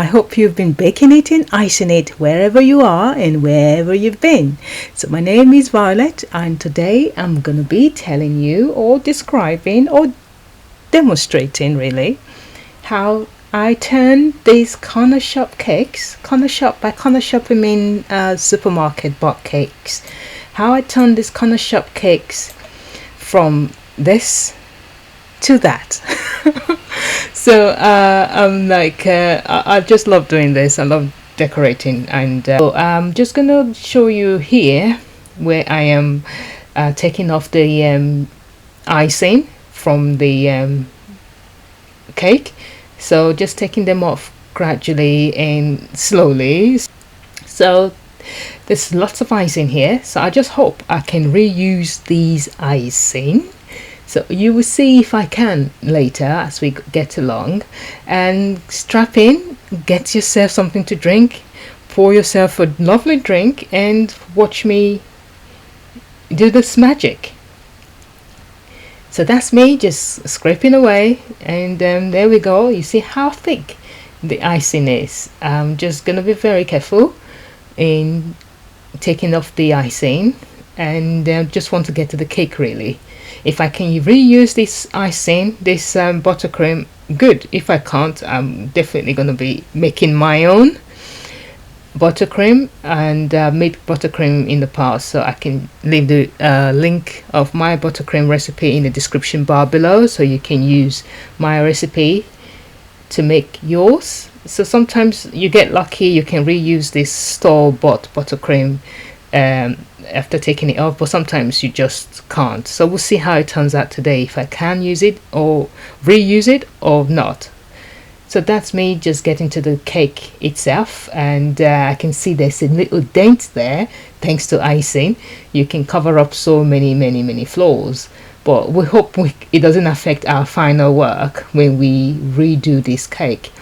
I hope you've been baking it and icing it wherever you are and wherever you've been. So my name is Violet, and today I'm going to be telling you or describing or demonstrating really how I turn these corner shop cakes, corner shop, by corner shop I mean supermarket bought cakes, how I turn these corner shop cakes from this to that. So I just love doing this. I love decorating, and so I'm just gonna show you here where I am taking off the icing from the cake. So just taking them off gradually and slowly. So there's lots of icing here, so I just hope I can reuse these icing. So you will see if I can later as we get along. And strap in, get yourself something to drink, pour yourself a lovely drink, and watch me do this magic. So that's me just scraping away, and there we go. You see how thick the icing is. I'm just gonna be very careful in taking off the icing, and just want to get to the cake really. If I can reuse this icing, this buttercream, good. If I can't, I'm definitely going to be making my own buttercream, and made buttercream in the past, so I can leave the link of my buttercream recipe in the description bar below, so you can use my recipe to make yours. So sometimes you get lucky, you can reuse this store-bought buttercream after taking it off, but sometimes you just can't. So we'll see how it turns out today, if I can use it or reuse it or not. So that's me just getting to the cake itself, and I can see there's a little dent there thanks to icing. You can cover up so many flaws, but we hope it doesn't affect our final work when we redo this cake.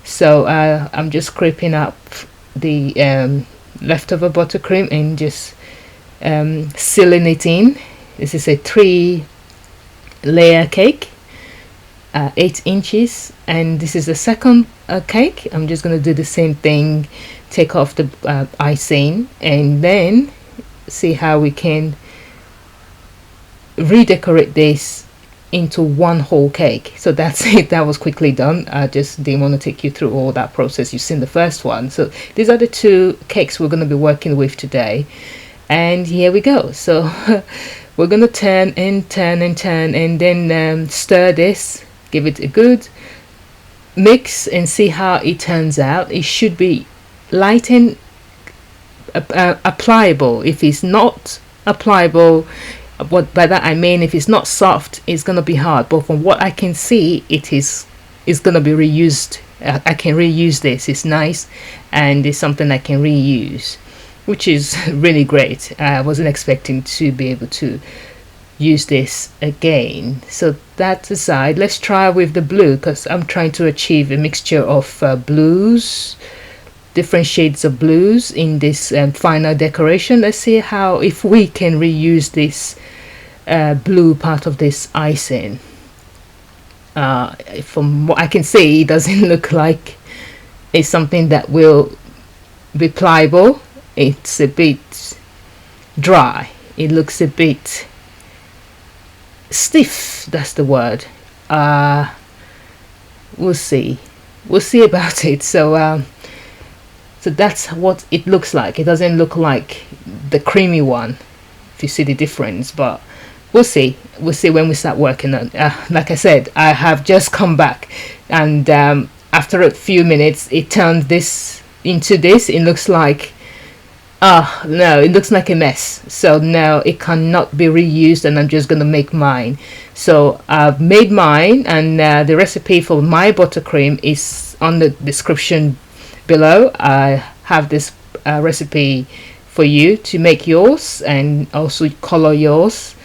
So I'm just scraping up the leftover buttercream and just sealing it in. This is a 3-layer cake, 8 inches, and this is the second cake. I'm just going to do the same thing, take off the icing, and then see how we can redecorate this into one whole cake. So that's it, that was quickly done. I just didn't want to take you through all that process. You've seen the first one. So these are the 2 cakes we're going to be working with today, and here we go. So we're going to turn and turn and turn, and then stir this, give it a good mix, and see how it turns out. It should be light and applicable. If it's not applicable, what by that I mean, if it's not soft, it's gonna be hard. But from what I can see, it's gonna be reused. I can reuse this. It's nice, and it's something I can reuse, which is really great. I wasn't expecting to be able to use this again. So that aside, let's try with the blue, because I'm trying to achieve a mixture of blues, different shades of blues in this final decoration. Let's see how, if we can reuse this blue part of this icing. From what I can see, it doesn't look like it's something that will be pliable. It's a bit dry. It looks a bit stiff, that's the word. We'll see about it. So that's what it looks like. It doesn't look like the creamy one, if you see the difference, but we'll see when we start working on like I said, I have just come back, and after a few minutes it turned this into this. It looks like no, it looks like a mess. So now it cannot be reused, and I'm just gonna make mine. So I've made mine, and the recipe for my buttercream is on the description below. I have this recipe for you to make yours and also color yours.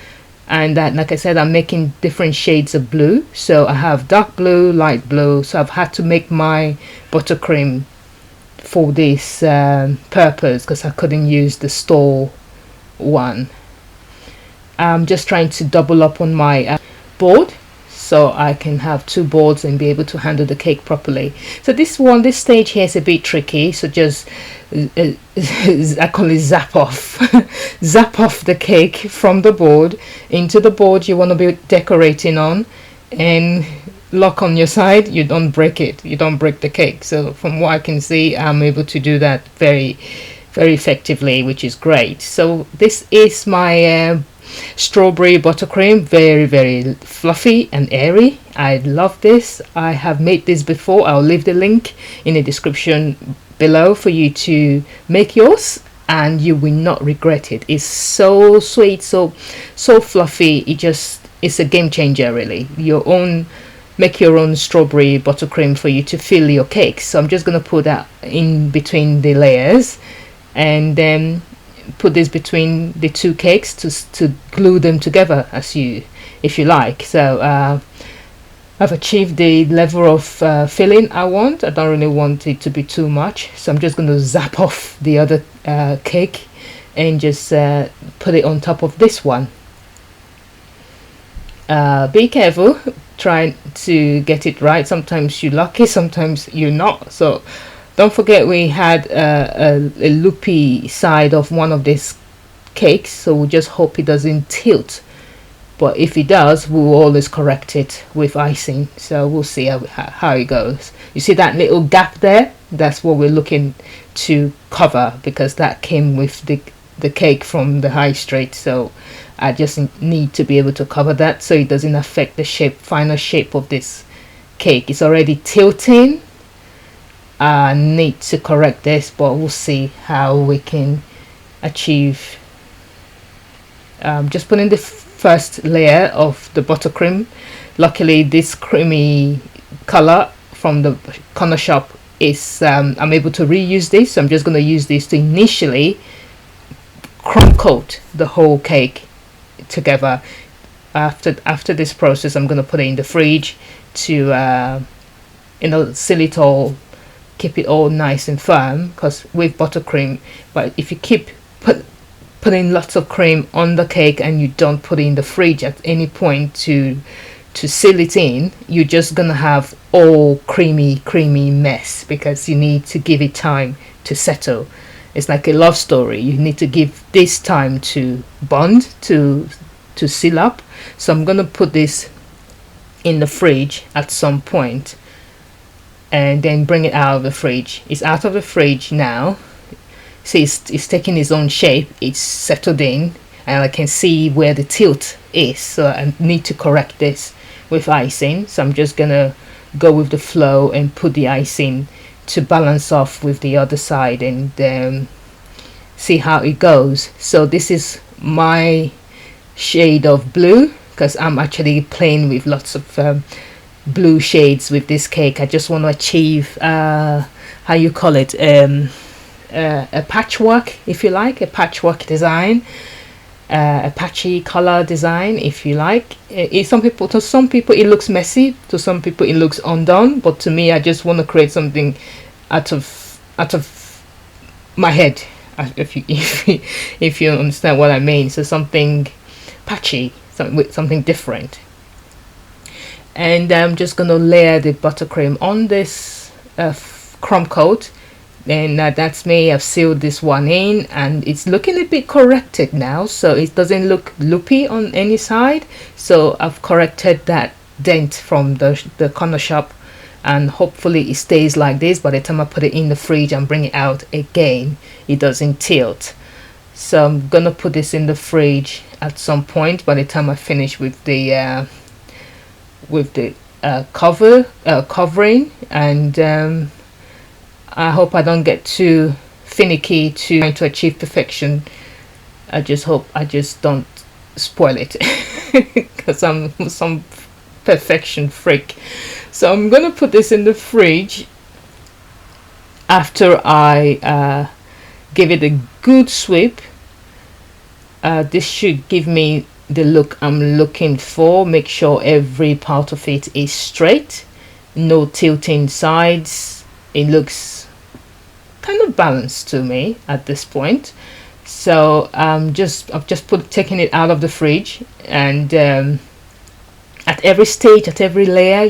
And like I said, I'm making different shades of blue. So I have dark blue, light blue. So I've had to make my buttercream for this purpose, because I couldn't use the store one. I'm just trying to double up on my board so I can have two boards and be able to handle the cake properly. So this stage here is a bit tricky, so just I call it zap off zap off the cake from the board into the board you want to be decorating on, and lock on your side. You don't break it, you don't break the cake. So from what I can see, I'm able to do that very effectively, which is great. So this is my strawberry buttercream, very fluffy and airy. I love this. I have made this before. I'll leave the link in the description below for you to make yours, and you will not regret it. It's so sweet, so fluffy. It's a game changer, really. Make your own strawberry buttercream for you to fill your cake. So I'm just going to put that in between the layers, and then put this between the two cakes to glue them together if you like. So I've achieved the level of filling I want. I don't really want it to be too much, so I'm just going to zap off the other cake and just put it on top of this one. Be careful, try to get it right. Sometimes you're lucky, sometimes you're not. So don't forget we had a loopy side of one of these cakes, so we just hope it doesn't tilt. But if it does, we'll always correct it with icing. So we'll see how it goes. You see that little gap there? That's what we're looking to cover, because that came with the cake from the high street. So I just need to be able to cover that so it doesn't affect the final shape of this cake. It's already tilting. I need to correct this, but we'll see how we can achieve. Just putting the first layer of the buttercream. Luckily this creamy color from the corner shop is I'm able to reuse this, so I'm just going to use this to initially crumb coat the whole cake together. After this process, I'm going to put it in the fridge to seal it all, keep it all nice and firm, because with buttercream, but if you keep putting lots of cream on the cake and you don't put it in the fridge at any point to seal it in, you're just gonna have all creamy mess, because you need to give it time to settle. It's like a love story. You need to give this time to bond, to seal up. So I'm gonna put this in the fridge at some point and then bring it out of the fridge. It's out of the fridge now. See, it's taking its own shape. It's settled in, and I can see where the tilt is. So I need to correct this with icing. So I'm just gonna go with the flow and put the icing to balance off with the other side, and see how it goes. So this is my shade of blue, because I'm actually playing with lots of blue shades with this cake. I just want to achieve how you call it, a patchwork, if you like, a patchwork design, a patchy color design, if you like. To some people it looks messy, to some people it looks undone, but to me, I just want to create something out of my head, if you understand what I mean. So something patchy, something different. And I'm just going to layer the buttercream on this crumb coat. And that's me. I've sealed this one in, and it's looking a bit corrected now, so it doesn't look loopy on any side. So I've corrected that dent from the corner shop, and hopefully it stays like this. By the time I put it in the fridge and bring it out again, it doesn't tilt. So I'm gonna put this in the fridge at some point by the time I finish with the covering, and I hope I don't get too finicky trying to achieve perfection. I just hope I just don't spoil it, because I'm some perfection freak. So I'm gonna put this in the fridge after I give it a good sweep. This should give me the look I'm looking for. Make sure every part of it is straight, no tilting sides. It looks kind of balanced to me at this point. So I've just taken it out of the fridge, and I at every stage, at every layer,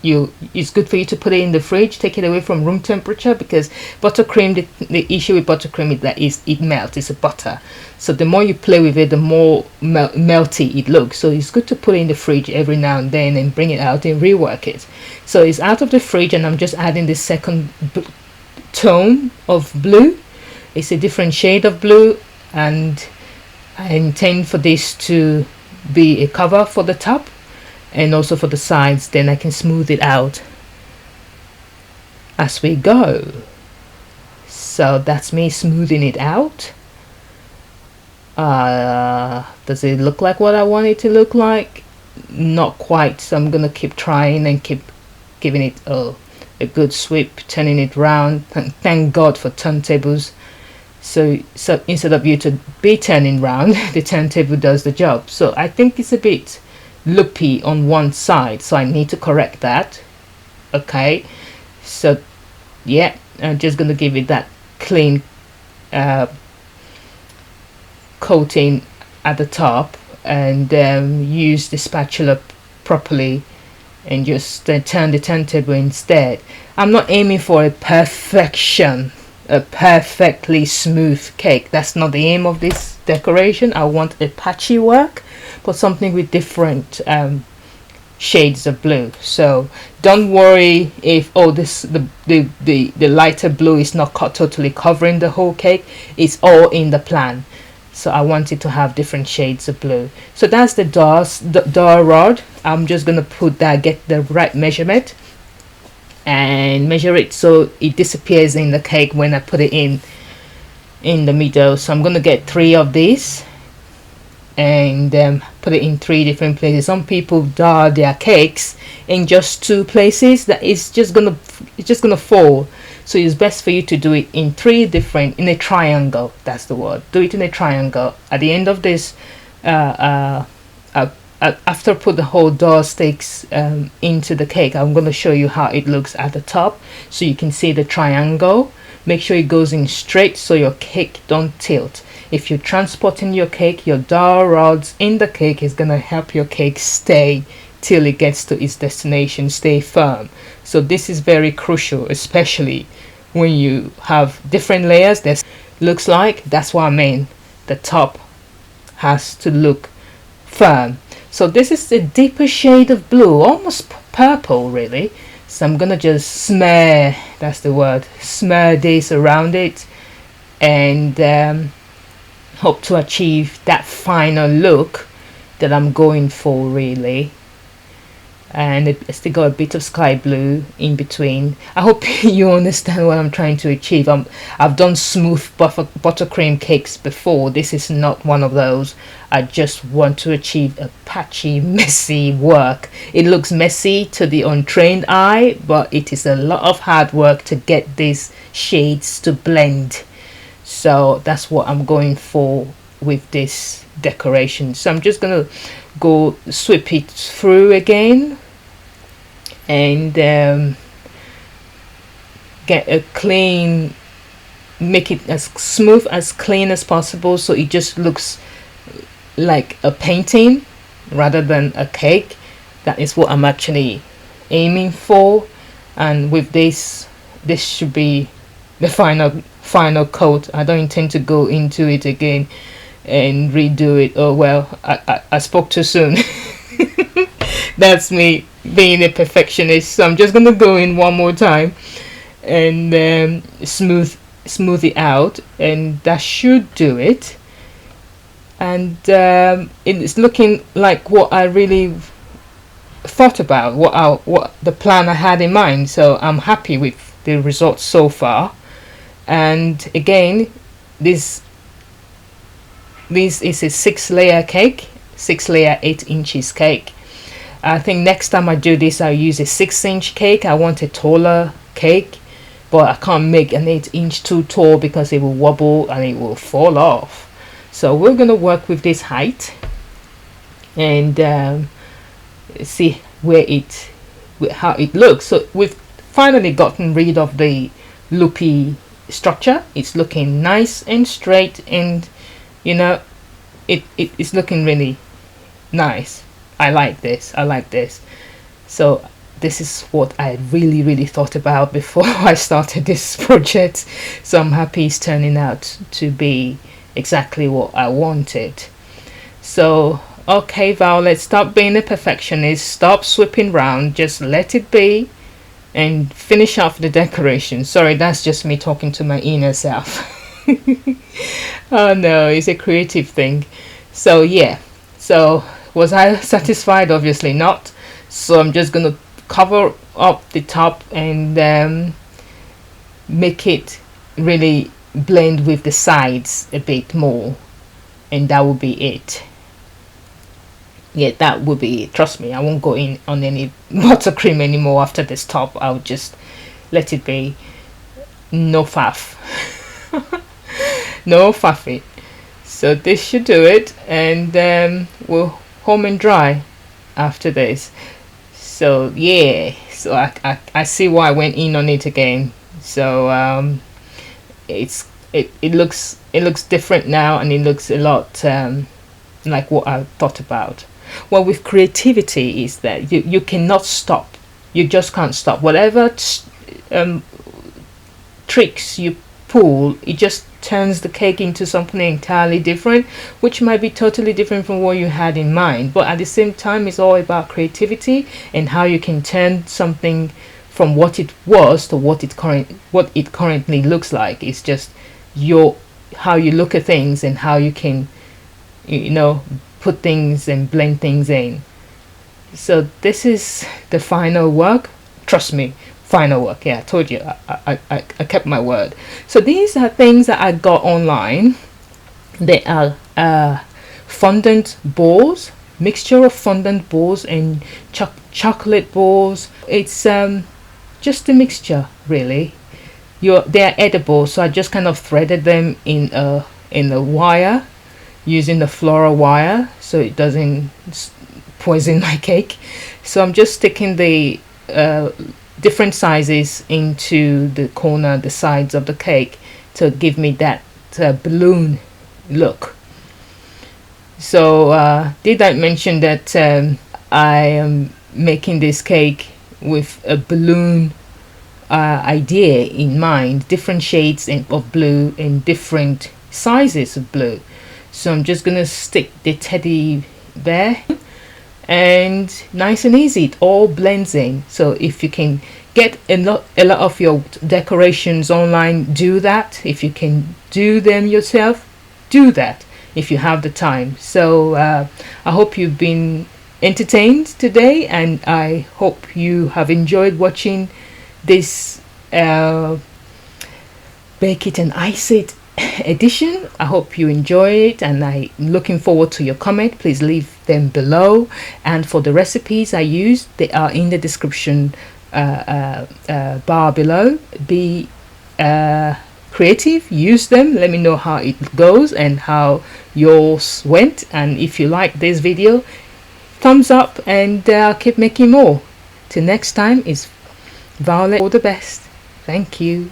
it's good for you to put it in the fridge, take it away from room temperature, because buttercream, the issue with buttercream is that it melts. It's a butter, so the more you play with it, the more melty it looks. So it's good to put it in the fridge every now and then and bring it out and rework it. So it's out of the fridge, and I'm just adding the second tone of blue. It's a different shade of blue, and I intend for this to be a cover for the top and also for the sides. Then I can smooth it out as we go. So that's me smoothing it out. Does it look like what I want it to look like? Not quite, so I'm gonna keep trying and keep giving it a good sweep, turning it round. Thank God for turntables. So instead of you to be turning round, the turntable does the job. So I think it's a bit loopy on one side, so I need to correct that. Okay, so yeah, I'm just gonna give it that clean coating at the top, and use the spatula properly, and just turn the turntable instead. I'm not aiming for a perfection, a perfectly smooth cake. That's not the aim of this decoration. I want a patchy work, but something with different shades of blue. So don't worry if the lighter blue is not totally covering the whole cake. It's all in the plan. So I want it to have different shades of blue. So that's the door rod. I'm just gonna put that, get the right measurement and measure it so it disappears in the cake when I put it in the middle. So I'm gonna get 3 of these and put it in 3 different places. Some people dye their cakes in just 2 places. That is just gonna fall. So it's best for you to do it in 3 different, in a triangle. That's the word. Do it in a triangle. At the end of this, after I put the whole door sticks into the cake, I'm going to show you how it looks at the top, so you can see the triangle. Make sure it goes in straight so your cake don't tilt. If you're transporting your cake, your dowel rods in the cake is going to help your cake stay till it gets to its destination, stay firm. So this is very crucial, especially when you have different layers. This looks like, that's what I mean, the top has to look firm. So this is a deeper shade of blue, almost purple really. So I'm gonna just smear, that's the word, smear this around it, and hope to achieve that final look that I'm going for really. And I still got a bit of sky blue in between. I hope you understand what I'm trying to achieve. I've done smooth buttercream cakes before. This is not one of those. I just want to achieve a patchy, messy work. It looks messy to the untrained eye, but it is a lot of hard work to get these shades to blend. So that's what I'm going for with this decoration. So I'm just gonna go sweep it through again and get a clean, make it as smooth, as clean as possible, so it just looks like a painting rather than a cake. That is what I'm actually aiming for. And with this should be the final coat. I don't intend to go into it again and redo it. Oh well, I spoke too soon. That's me being a perfectionist. So I'm just gonna go in one more time and smooth it out, and that should do it. And it's looking like what I really thought about, what the plan I had in mind. So I'm happy with the results so far. And again, this is a 6-layer cake, 6-layer 8 inches cake. I think next time I do this, I'll use a 6-inch cake. I want a taller cake, but I can't make an 8-inch too tall because it will wobble and it will fall off. So we're gonna work with this height and see how it looks. So we've finally gotten rid of the loopy structure. It's looking nice and straight, and you know, it's looking really nice. I like this, I like this. So this is what I really thought about before I started this project. So I'm happy it's turning out to be exactly what I wanted. So okay, Violet, stop being a perfectionist, stop sweeping round, just let it be and finish off the decoration. Sorry, that's just me talking to my inner self. Oh no, it's a creative thing. So yeah, so was I satisfied? Obviously not. So I'm just gonna cover up the top and make it really blend with the sides a bit more, and that will be it. Yeah, that will be it. Trust me, I won't go in on any buttercream anymore after this top. I'll just let it be. No faff. No faffy. So this should do it, and we'll home and dry after this. So yeah, so I see why I went in on it again. So it looks different now, and it looks a lot like what I thought about. Well, with creativity is that you cannot stop. You just can't stop. Whatever tricks you pull, it just turns the cake into something entirely different, which might be totally different from what you had in mind. But at the same time, it's all about creativity and how you can turn something from what it was to what it currently looks like. It's just how you look at things and how you can, put things and blend things in. So this is the final work. Trust me, final work. Yeah, I told you, I kept my word. So these are things that I got online. They are fondant balls, mixture of fondant balls and chocolate balls. It's just a mixture, really. They're edible, so I just kind of threaded them in a wire, using the floral wire so it doesn't poison my cake. So I'm just sticking the different sizes into the sides of the cake to give me that balloon look. So did I mention that I am making this cake with a balloon idea in mind, different shades of blue and different sizes of blue. So I'm just gonna stick the teddy there, and nice and easy, it all blends in. So if you can get a lot of your decorations online, do that. If you can do them yourself, do that if you have the time. So I hope you've been entertained today, and I hope you have enjoyed watching this bake it and ice it edition. I hope you enjoy it, and I'm looking forward to your comment. Please leave them below, and for the recipes I use, they are in the description bar below. Be creative, use them, let me know how it goes and how yours went. And if you like this video, thumbs up, and I'll keep making more. Till next time, it's Violet. All the best. Thank you.